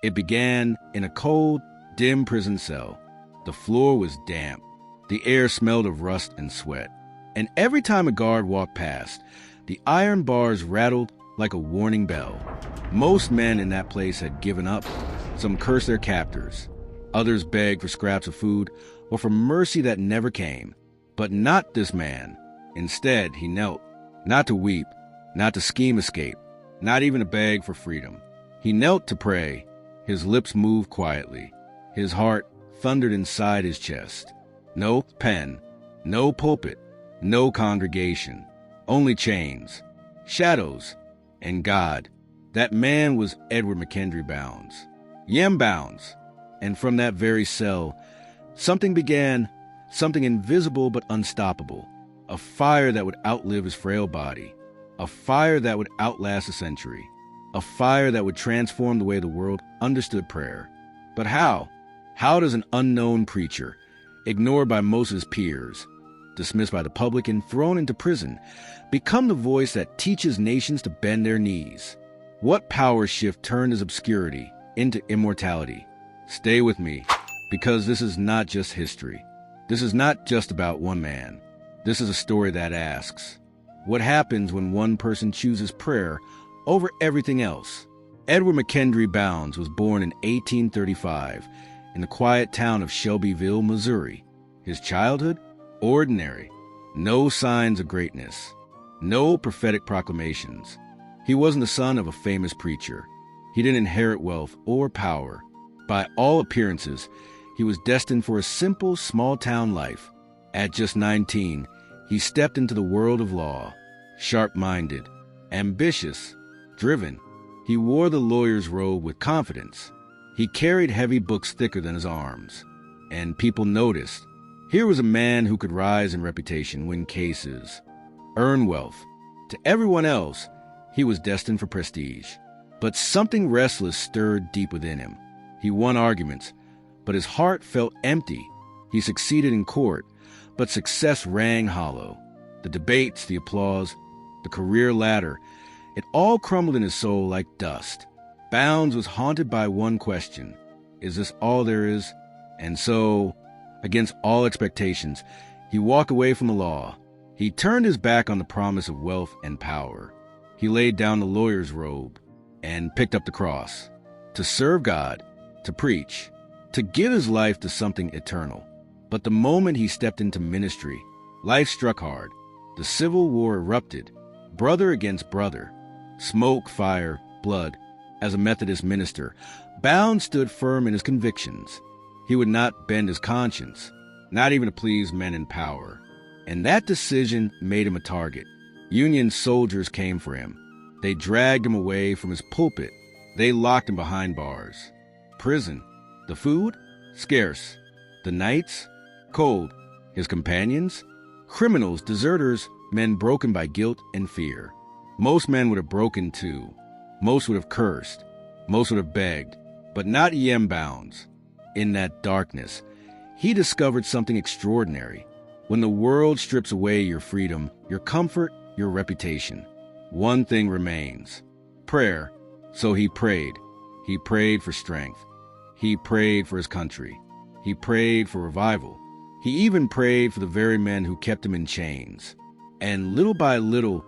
It began in a cold, dim prison cell. The floor was damp. The air smelled of rust and sweat. And every time a guard walked past, the iron bars rattled like a warning bell. Most men in that place had given up. Some cursed their captors. Others begged for scraps of food or for mercy that never came. But not this man. Instead, he knelt, not to weep, not to scheme escape, not even to beg for freedom. He knelt to pray. His lips moved quietly. His heart thundered inside his chest. No pen, no pulpit, no congregation, only chains, shadows, and God. That man was Edward McKendry Bounds. Yem Bounds. And from that very cell, something began, something invisible but unstoppable. A fire that would outlive his frail body. A fire that would outlast a century. A fire that would transform the way the world understood prayer. But how? How does an unknown preacher, ignored by most of his peers, dismissed by the public and thrown into prison, become the voice that teaches nations to bend their knees? What power shift turned his obscurity into immortality? Stay with me, because this is not just history. This is not just about one man. This is a story that asks, what happens when one person chooses prayer over everything else? Edward McKendry Bounds was born in 1835 in the quiet town of Shelbyville, Missouri. His childhood? Ordinary. No signs of greatness. No prophetic proclamations. He wasn't the son of a famous preacher. He didn't inherit wealth or power. By all appearances, he was destined for a simple, small-town life. At just 19, he stepped into the world of law. Sharp-minded, ambitious, driven, he wore the lawyer's robe with confidence. He carried heavy books thicker than his arms. And people noticed. Here was a man who could rise in reputation, win cases, earn wealth. To everyone else, he was destined for prestige. But something restless stirred deep within him. He won arguments, but his heart felt empty. He succeeded in court, but success rang hollow. The debates, the applause, the career ladder, it all crumbled in his soul like dust. Bounds was haunted by one question. Is this all there is? And so, against all expectations, he walked away from the law. He turned his back on the promise of wealth and power. He laid down the lawyer's robe and picked up the cross. To serve God, to preach, to give his life to something eternal. But the moment he stepped into ministry, life struck hard. The Civil War erupted, brother against brother. Smoke, fire, blood. As a Methodist minister, Bounds stood firm in his convictions. He would not bend his conscience, not even to please men in power. And that decision made him a target. Union soldiers came for him. They dragged him away from his pulpit. They locked him behind bars. Prison. The food? Scarce. The nights? Cold. His companions? Criminals, deserters, men broken by guilt and fear. Most men would have broken too. Most would have cursed. Most would have begged. But not Yem Bounds. In that darkness, he discovered something extraordinary. When the world strips away your freedom, your comfort, your reputation, one thing remains: prayer. So he prayed. He prayed for strength. He prayed for his country. He prayed for revival. He even prayed for the very men who kept him in chains. And little by little,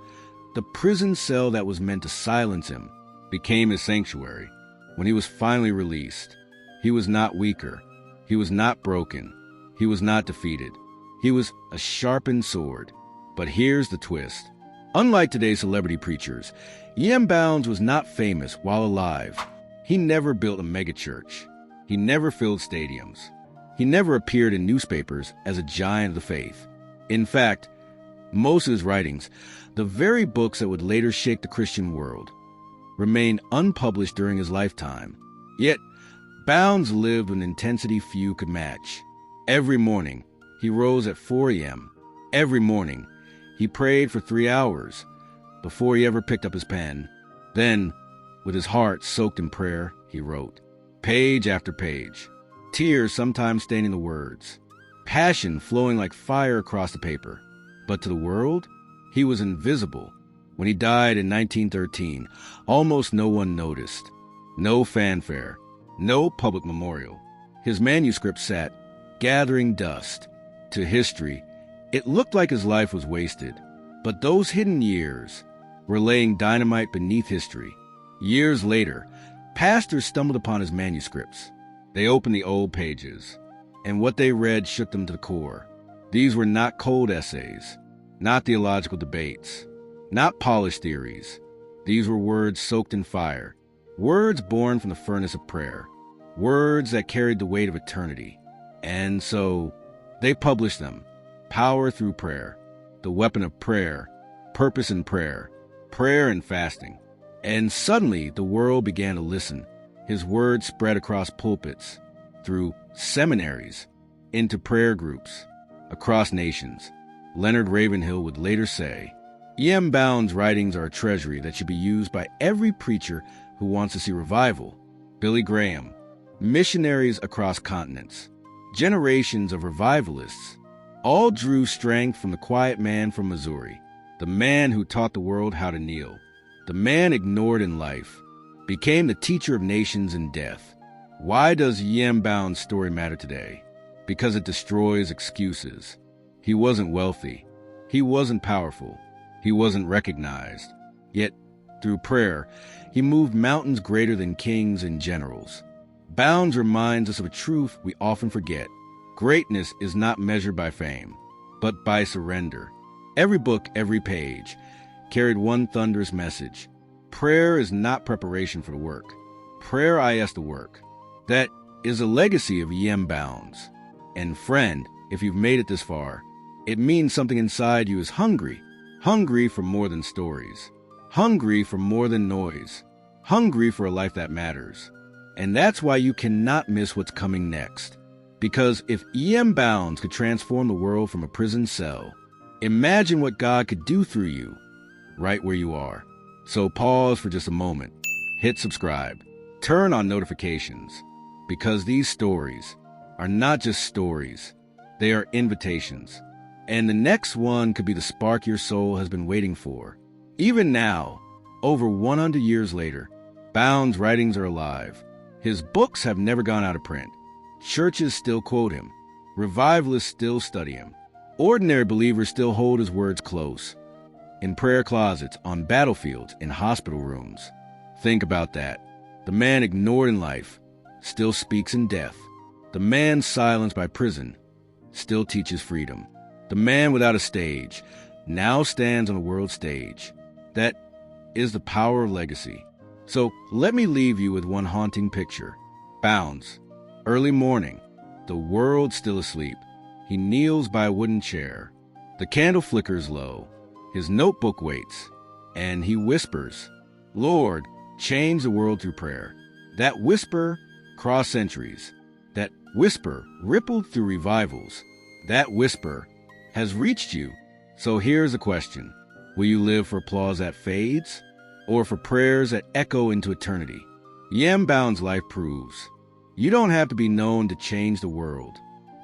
the prison cell that was meant to silence him became his sanctuary. When he was finally released, he was not weaker. He was not broken. He was not defeated. He was a sharpened sword. But here's the twist. Unlike today's celebrity preachers, Yem Bounds was not famous while alive. He never built a megachurch. He never filled stadiums. He never appeared in newspapers as a giant of the faith. In fact, most of his writings, the very books that would later shake the Christian world, remained unpublished during his lifetime. Yet, Bounds lived with an intensity few could match. Every morning, he rose at 4 a.m. Every morning, he prayed for 3 hours before he ever picked up his pen. Then, with his heart soaked in prayer, he wrote, page after page, tears sometimes staining the words, passion flowing like fire across the paper. But to the world, he was invisible. When he died in 1913, almost no one noticed. No fanfare, no public memorial. His manuscript sat, gathering dust. To history, it looked like his life was wasted. But those hidden years were laying dynamite beneath history. Years later, pastors stumbled upon his manuscripts. They opened the old pages, and what they read shook them to the core. These were not cold essays, not theological debates, not polished theories. These were words soaked in fire, words born from the furnace of prayer, words that carried the weight of eternity. And so they published them. Power through prayer, the weapon of prayer, purpose in prayer, prayer and fasting. And suddenly the world began to listen. His words spread across pulpits, through seminaries, into prayer groups, across nations. Leonard Ravenhill would later say, E.M. Bounds' writings are a treasury that should be used by every preacher who wants to see revival. Billy Graham, missionaries across continents, generations of revivalists, all drew strength from the quiet man from Missouri, the man who taught the world how to kneel, the man ignored in life, became the teacher of nations in death. Why does E.M. Bounds' story matter today? Because it destroys excuses. He wasn't wealthy. He wasn't powerful. He wasn't recognized. Yet, through prayer, he moved mountains greater than kings and generals. Bounds reminds us of a truth we often forget. Greatness is not measured by fame, but by surrender. Every book, every page, carried one thunderous message. Prayer is not preparation for the work. Prayer is the work. That is a legacy of E.M. Bounds. And friend, if you've made it this far, it means something inside you is hungry. Hungry for more than stories. Hungry for more than noise. Hungry for a life that matters. And that's why you cannot miss what's coming next. Because if E.M. Bounds could transform the world from a prison cell, imagine what God could do through you, right where you are. So pause for just a moment, hit subscribe, turn on notifications, because these stories are not just stories, they are invitations. And the next one could be the spark your soul has been waiting for. Even now, over 100 years later, Bounds' writings are alive. His books have never gone out of print. Churches still quote him. Revivalists still study him. Ordinary believers still hold his words close. In prayer closets, on battlefields, in hospital rooms. Think about that. The man ignored in life still speaks in death. The man silenced by prison still teaches freedom. The man without a stage now stands on the world stage. That is the power of legacy. So let me leave you with one haunting picture. Bounds. Early morning, the world still asleep. He kneels by a wooden chair. The candle flickers low. His notebook waits, and he whispers, Lord, change the world through prayer. That whisper crossed centuries. That whisper rippled through revivals. That whisper has reached you. So here's the question. Will you live for applause that fades, or for prayers that echo into eternity? E.M. Bounds' life proves you don't have to be known to change the world.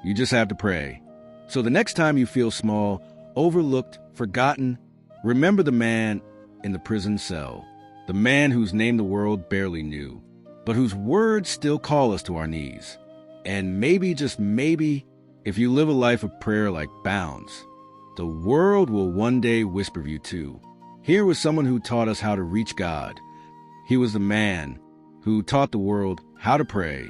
You just have to pray. So the next time you feel small, overlooked, forgotten, remember the man in the prison cell, the man whose name the world barely knew, but whose words still call us to our knees. And maybe, just maybe, if you live a life of prayer like Bounds, the world will one day whisper of you too. Here was someone who taught us how to reach God. He was the man who taught the world how to pray,